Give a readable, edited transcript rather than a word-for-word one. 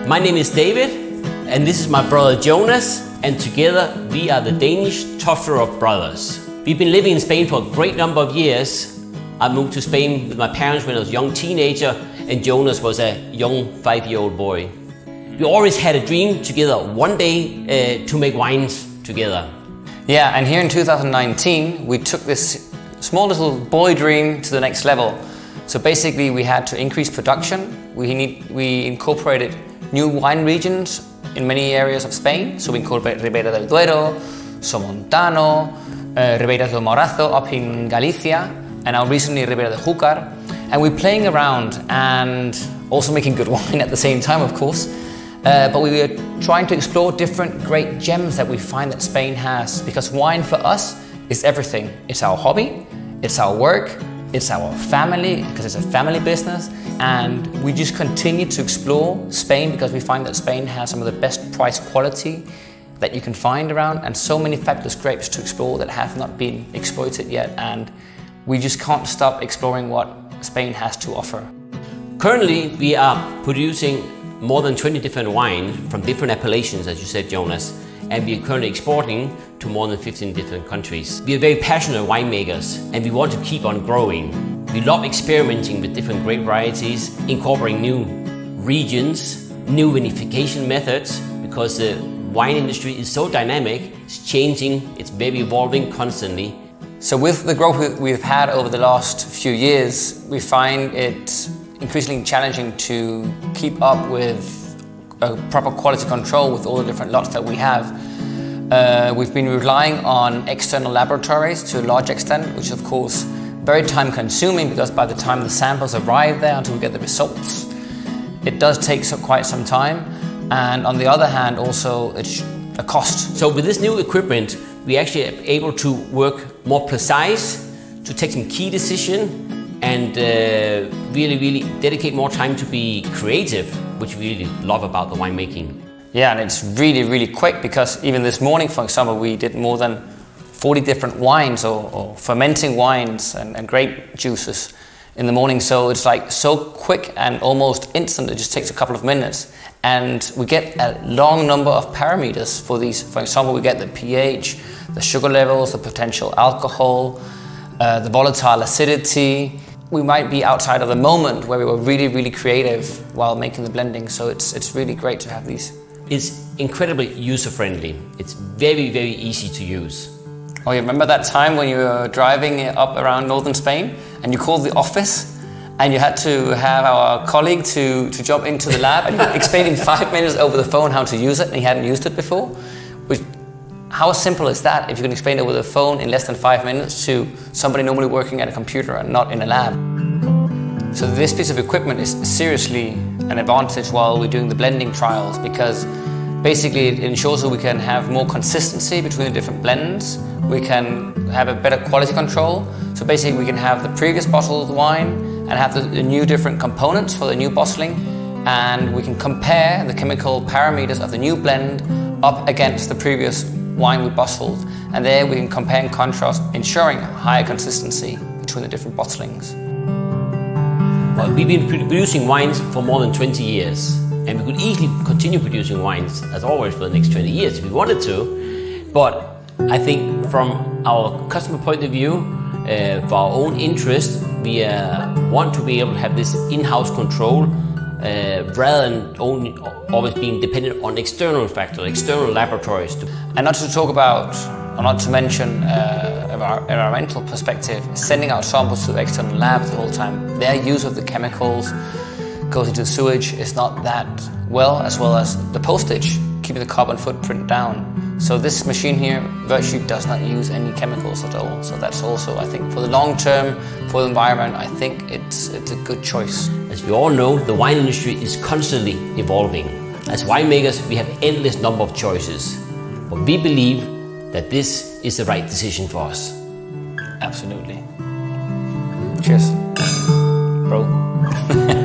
My name is David, and this is my brother Jonas, and together we are the Danish Tofterup brothers. We've been living in Spain for a great number of years. I moved to Spain with my parents when I was a young teenager, and Jonas was a young 5-year-old boy. We always had a dream together one day to make wines together. Yeah, and here in 2019, we took this small little boy dream to the next level. So basically we had to increase production. We incorporated new wine regions in many areas of Spain. So we incorporated Ribera del Duero, Somontano, Ribera del Morazo up in Galicia, and now recently Ribera del Júcar. And we're playing around and also making good wine at the same time, of course. But we were trying to explore different great gems that we find that Spain has, because wine for us is everything. It's our hobby, it's our work, it's our family, because it's a family business, and we just continue to explore Spain because we find that Spain has some of the best price quality that you can find around, and so many fabulous grapes to explore that have not been exploited yet, and we just can't stop exploring what Spain has to offer. Currently, we are producing more than 20 different wines from different appellations, as you said, Jonas, and we are currently exporting to more than 15 different countries. We are very passionate winemakers, and we want to keep on growing. We love experimenting with different grape varieties, incorporating new regions, new vinification methods, because the wine industry is so dynamic, it's changing, it's very evolving constantly. So with the growth we've had over the last few years, we find it increasingly challenging to keep up with a proper quality control with all the different lots that we have. We've been relying on external laboratories to a large extent, which is of course very time consuming, because by the time the samples arrive there until we get the results, it does take quite some time. And on the other hand, also it's a cost. So with this new equipment, we actually are able to work more precise, to take some key decisions, and really dedicate more time to be creative, which we really love about the winemaking. Yeah, and it's really quick, because even this morning, for example, we did more than 40 different wines or fermenting wines and grape juices in the morning. So it's like so quick and almost instant. It just takes a couple of minutes, and we get a long number of parameters for these. For example, we get the pH, the sugar levels, the potential alcohol, the volatile acidity. We might be outside of the moment where we were really creative while making the blending, so it's really great to have these. It's incredibly user-friendly. It's very easy to use. Oh, you remember that time when you were driving up around northern Spain and you called the office and you had to have our colleague to jump into the lab and you explained in 5 minutes over the phone how to use it, and he hadn't used it before? How simple is that if you can explain it over the phone in less than 5 minutes to somebody normally working at a computer and not in a lab? So this piece of equipment is seriously an advantage while we're doing the blending trials, because basically it ensures that we can have more consistency between the different blends. We can have a better quality control. So basically we can have the previous bottled wine and have the new different components for the new bottling, and we can compare the chemical parameters of the new blend up against the previous wine we bottled, and there we can compare and contrast, ensuring higher consistency between the different bottlings. Well, we've been producing wines for more than 20 years, and we could easily continue producing wines as always for the next 20 years if we wanted to, but I think from our customer point of view, for our own interest, we want to be able to have this in-house control rather than only always being dependent on external factors, external laboratories. And not to talk about, or not to mention environmental perspective, sending out samples to the external labs the whole time. Their use of the chemicals goes into sewage is not that well as the postage, keeping the carbon footprint down. So this machine here virtually does not use any chemicals at all. So that's also, I think, for the long term, for the environment, I think it's a good choice. As we all know, the wine industry is constantly evolving. As winemakers, we have endless number of choices, but we believe that this is the right decision for us. Absolutely. Cheers, bro.